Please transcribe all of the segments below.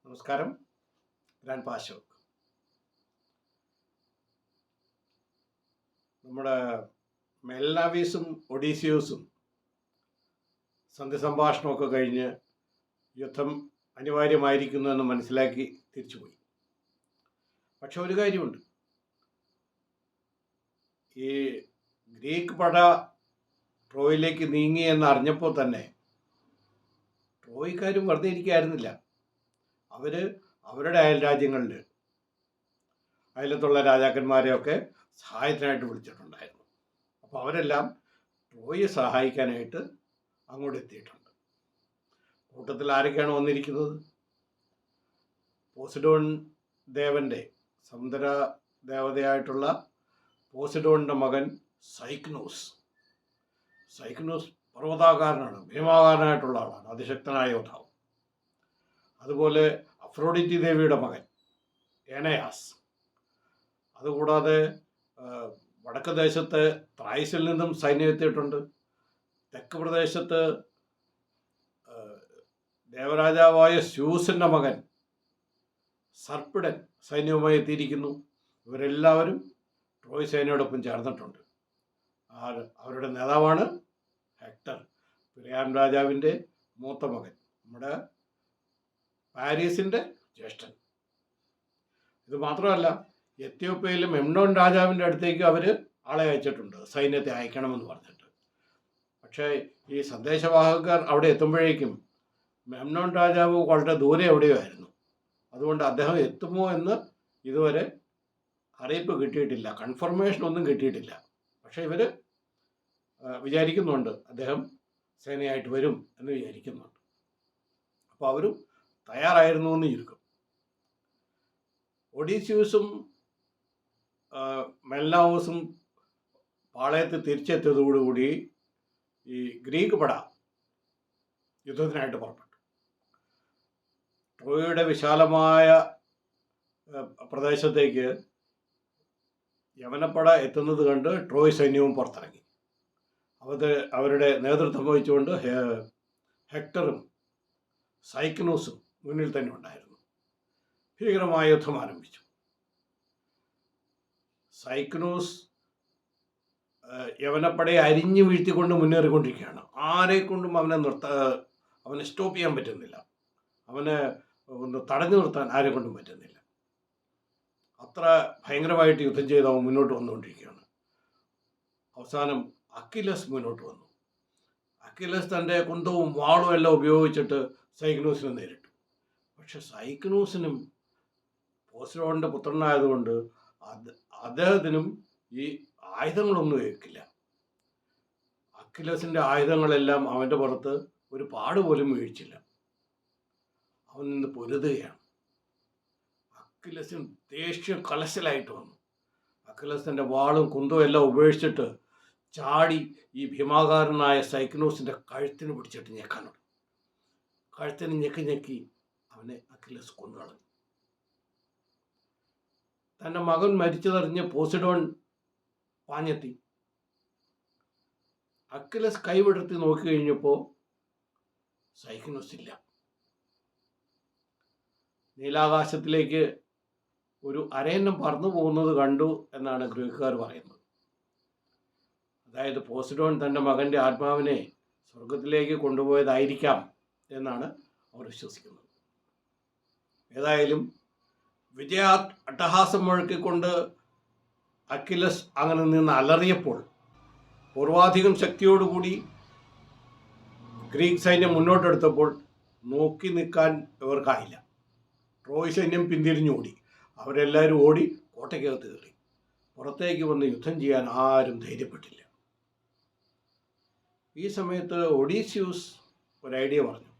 നമസ്കാരം. ഗ്രാൻഡ് പാശോക്. നമ്മുടെ മെൽനാവീസും ഒഡീസിയൂസും സന്ധിസംഭാഷണമൊക്കെ കഴിഞ്ഞ് യുദ്ധം അനിവാര്യമായിരിക്കുന്നു എന്ന് മനസ്സിലാക്കി തിരിച്ചുപോയി. പക്ഷെ ഒരു കാര്യമുണ്ട്, ഈ ഗ്രീക്ക് പട ട്രോയിലേക്ക് നീങ്ങി എന്നറിഞ്ഞപ്പോൾ തന്നെ ട്രോയ്ക്കാരും വെറുതെ ഇരിക്കുകയായിരുന്നില്ല. അവരുടെ അയൽ രാജ്യങ്ങളിൽ അയലത്തുള്ള രാജാക്കന്മാരെയൊക്കെ സഹായത്തിനായിട്ട് വിളിച്ചിട്ടുണ്ടായിരുന്നു. അപ്പോൾ അവരെല്ലാം ട്രോയെ സഹായിക്കാനായിട്ട് അങ്ങോട്ട് എത്തിയിട്ടുണ്ട്. കൂട്ടത്തിൽ ആരൊക്കെയാണ് വന്നിരിക്കുന്നത്? പോസിഡോൺ ദേവൻ്റെ സമുദ്ര ദേവതയായിട്ടുള്ള പോസിഡോണിൻ്റെ മകൻ സൈക്നോസ് പർവ്വതാകാരനാണ്, ഭീമാകാരനായിട്ടുള്ള ആളാണ്, അതിശക്തനായ യോദ്ധാവ്. അതുപോലെ അഫ്രോഡിറ്റി ദേവിയുടെ മകൻ എനയാസ്. അതുകൂടാതെ വടക്ക് ദേശത്ത് ത്രൈസിൽ നിന്നും സൈന്യം എത്തിയിട്ടുണ്ട്. തെക്ക് പ്രദേശത്ത് ദേവരാജാവായ സ്യൂസിൻ്റെ മകൻ സർപ്പിടൻ സൈന്യവുമായി എത്തിയിരിക്കുന്നു. ഇവരെല്ലാവരും ട്രോയ് സൈന്യയോടൊപ്പം ചേർന്നിട്ടുണ്ട്. അവരുടെ നേതാവാണ് ഹെക്ടർ, പിറയാൻ രാജാവിൻ്റെ മൂത്ത മകൻ, നമ്മുടെ പാരീസിൻ്റെ ജ്യേഷ്ഠൻ. ഇത് മാത്രമല്ല, എത്യോപ്യയിലെ മെംനോൻ രാജാവിൻ്റെ അടുത്തേക്ക് അവർ ആളെ അയച്ചിട്ടുണ്ട്, സൈന്യത്തെ അയക്കണമെന്ന് പറഞ്ഞിട്ട്. പക്ഷേ ഈ സന്ദേശവാഹകർ അവിടെ എത്തുമ്പോഴേക്കും മെംനോൻ രാജാവ് വളരെ ദൂരെ എവിടെയോ ആയിരുന്നു. അതുകൊണ്ട് അദ്ദേഹം എത്തുമോ എന്ന് ഇതുവരെ അറിയിപ്പ് കിട്ടിയിട്ടില്ല, കൺഫർമേഷൻ ഒന്നും കിട്ടിയിട്ടില്ല. പക്ഷേ ഇവർ വിചാരിക്കുന്നുണ്ട് അദ്ദേഹം സേനയായിട്ട് വരും എന്ന് വിചാരിക്കുന്നുണ്ട്. അപ്പോൾ അവരും തയ്യാറായിരുന്നു എന്ന് ചുരുക്കം. ഒഡീസിയൂസും മെൽനാവൂസും പാളയത്ത് തിരിച്ചെത്തിയതോടുകൂടി ഈ ഗ്രീക്ക് പട യുദ്ധത്തിനായിട്ട് പുറപ്പെട്ടു. ട്രോയയുടെ വിശാലമായ പ്രദേശത്തേക്ക് യവനപ്പട എത്തുന്നത് കണ്ട് ട്രോയ് സൈന്യവും പുറത്തിറങ്ങി. അവരുടെ നേതൃത്വം വഹിച്ചുകൊണ്ട് ഹെക്ടറും സൈക്നോസും മുന്നിൽ തന്നെ ഉണ്ടായിരുന്നു. ഭീകരമായ യുദ്ധം ആരംഭിച്ചു. സൈക്നോസ് യവനപ്പടയെ അരിഞ്ഞു വീഴ്ത്തിക്കൊണ്ട് മുന്നേറിക്കൊണ്ടിരിക്കുകയാണ്. ആരെക്കൊണ്ടും അവനെ സ്റ്റോപ്പ് ചെയ്യാൻ പറ്റുന്നില്ല, അവനെ ഒന്ന് തടഞ്ഞു നിർത്താൻ ആരെ കൊണ്ടും പറ്റുന്നില്ല. അത്ര ഭയങ്കരമായിട്ട് യുദ്ധം ചെയ്ത് അവൻ മുന്നോട്ട് വന്നുകൊണ്ടിരിക്കുകയാണ്. അവസാനം അക്കിലസ് മുന്നോട്ട് വന്നു. അക്കിലസ് തൻ്റെ കുന്തവും വാളും എല്ലാം ഉപയോഗിച്ചിട്ട് സൈക്നോസിനെ നേരിട്ടു. പക്ഷെ സൈക്നോസിനും പോസിഡോണിൻ്റെ പുത്രനായതുകൊണ്ട് അദ്ദേഹത്തിനും ഈ ആയുധങ്ങളൊന്നും ഏൽക്കില്ല. അക്കിലസിൻ്റെ ആയുധങ്ങളെല്ലാം അവൻ്റെ പുറത്ത് ഒരു പാട് പോലും വീഴ്ചില്ല. അവൻ നിന്ന് പൊരുതുകയാണ്. അക്കിലസിന് ദേഷ്യം കലശലായിട്ട് വന്നു. അക്കിലസ് തൻ്റെ വാളും കുന്തവും എല്ലാം ഉപേക്ഷിച്ചിട്ട് ചാടി ഈ ഭീമാകാരനായ സൈക്നോസിൻ്റെ കഴുത്തിന് പിടിച്ചിട്ട് ഞെക്കാനുണ്ട്. കഴുത്തിന് ഞെക്കി അവനെ അക്കിലസ് കൊന്നുകളഞ്ഞു. തൻ്റെ മകൻ മരിച്ചതറിഞ്ഞ് പോസിഡോൺ പാഞ്ഞെത്തി. അക്കിലസ് കൈവിടർത്തി നോക്കി കഴിഞ്ഞപ്പോൾ സൈക്നോസ് ഇല്ല. നീലാകാശത്തിലേക്ക് ഒരു അരയന്നം പറന്നു പോകുന്നത് കണ്ടു എന്നാണ് ഗ്രീക്കുകാർ പറയുന്നത്. അതായത് പോസിഡോൺ തൻ്റെ മകൻ്റെ ആത്മാവിനെ സ്വർഗത്തിലേക്ക് കൊണ്ടുപോയതായിരിക്കാം എന്നാണ് അവർ വിശ്വസിക്കുന്നത്. ഏതായാലും അട്ടഹാസം മുഴക്കിക്കൊണ്ട് അക്കിലസ് അങ്ങനെ നിന്ന് അലറിയപ്പോൾ പൂർവാധികം ശക്തിയോടുകൂടി ഗ്രീക്ക് സൈന്യം മുന്നോട്ടെടുത്തപ്പോൾ നോക്കി നിൽക്കാൻ ഇവർക്കായില്ല. ട്രോയ് സൈന്യം പിന്തിരിഞ്ഞോടി. അവരെല്ലാവരും ഓടി കോട്ടയ്ക്കകത്ത് കയറി. പുറത്തേക്ക് വന്ന് യുദ്ധം ചെയ്യാൻ ആരും ധൈര്യപ്പെട്ടില്ല. ഈ സമയത്ത് ഒഡീസിയൂസ് ഒരു ഐഡിയ പറഞ്ഞു.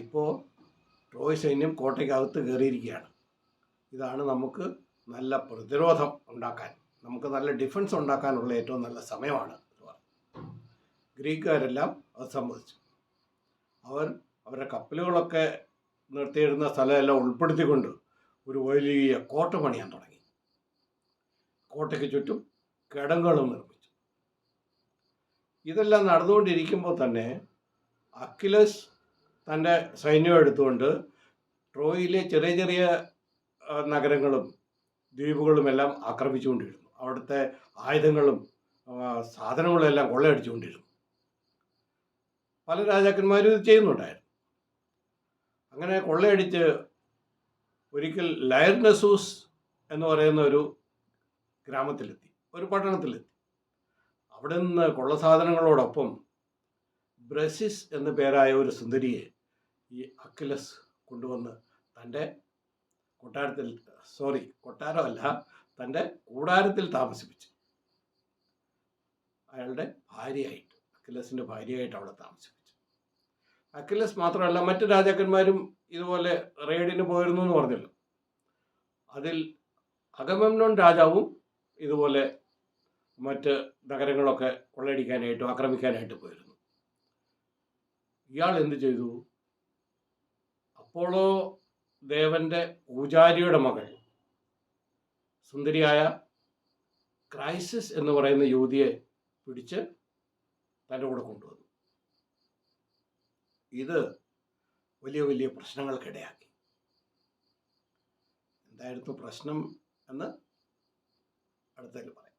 ഇപ്പോൾ ട്രോയ് സൈന്യം കോട്ടയ്ക്കകത്ത് കയറിയിരിക്കുകയാണ്. ഇതാണ് നമുക്ക് നല്ല പ്രതിരോധം ഉണ്ടാക്കാൻ, നമുക്ക് നല്ല ഡിഫൻസ് ഉണ്ടാക്കാനുള്ള ഏറ്റവും നല്ല സമയമാണ് എന്ന് പറഞ്ഞു. ഗ്രീക്കുകാരെല്ലാം അത് സമ്മതിച്ചു. അവരുടെ കപ്പലുകളൊക്കെ നിർത്തിയിരുന്ന സ്ഥലമെല്ലാം ഉൾപ്പെടുത്തിക്കൊണ്ട് ഒരു വലിയ കോട്ട പണിയാൻ തുടങ്ങി. കോട്ടയ്ക്ക് ചുറ്റും കിടങ്ങുകളും നിർമ്മിച്ചു. ഇതെല്ലാം നടന്നുകൊണ്ടിരിക്കുമ്പോൾ തന്നെ അക്കിലസ് തൻ്റെ സൈന്യം എടുത്തുകൊണ്ട് ട്രോയിലെ ചെറിയ ചെറിയ നഗരങ്ങളും ദ്വീപുകളുമെല്ലാം ആക്രമിച്ചുകൊണ്ടിരുന്നു. അവിടുത്തെ ആയുധങ്ങളും സാധനങ്ങളും എല്ലാം കൊള്ളയടിച്ചുകൊണ്ടിരുന്നു. പല രാജാക്കന്മാരും ഇത് ചെയ്യുന്നുണ്ടായിരുന്നു. അങ്ങനെ കൊള്ളയടിച്ച് ഒരിക്കൽ ലയർനെസൂസ് എന്ന് പറയുന്ന ഒരു ഗ്രാമത്തിലെത്തി, ഒരു പട്ടണത്തിലെത്തി. അവിടെ നിന്ന് കൊള്ളസാധനങ്ങളോടൊപ്പം ബ്രസിസ് എന്നു പേരായ ഒരു സുന്ദരിയെ ഈ അക്കിലസ് കൊണ്ടുവന്ന് തൻ്റെ കൊട്ടാരമല്ല, തൻ്റെ കൂടാരത്തിൽ താമസിപ്പിച്ചു. അയാളുടെ ഭാര്യയായിട്ട്, അക്കിലസിൻ്റെ ഭാര്യയായിട്ട് അവിടെ താമസിപ്പിച്ചു. അക്കിലസ് മാത്രമല്ല, മറ്റ് രാജാക്കന്മാരും ഇതുപോലെ റെയ്ഡിന് പോയിരുന്നു എന്ന് പറഞ്ഞല്ലോ. അതിൽ അഗമെമ്നോൻ രാജാവും ഇതുപോലെ മറ്റ് നഗരങ്ങളൊക്കെ കൊള്ളയടിക്കാനായിട്ടും ആക്രമിക്കാനായിട്ട് പോയിരുന്നു. ഇയാൾ എന്ത് ചെയ്തു? അപ്പോളോ ദേവന്റെ പൂജാരിയുടെ മകൾ സുന്ദരിയായ ക്രൈസിസ് എന്ന് പറയുന്ന യുവതിയെ പിടിച്ച് തൻ്റെ കൂടെ കൊണ്ടുവന്നു. ഇത് വലിയ വലിയ പ്രശ്നങ്ങൾക്കിടയാക്കി. എന്തായിരുന്നു പ്രശ്നം എന്ന് അടുത്തതിൽ പറയാം.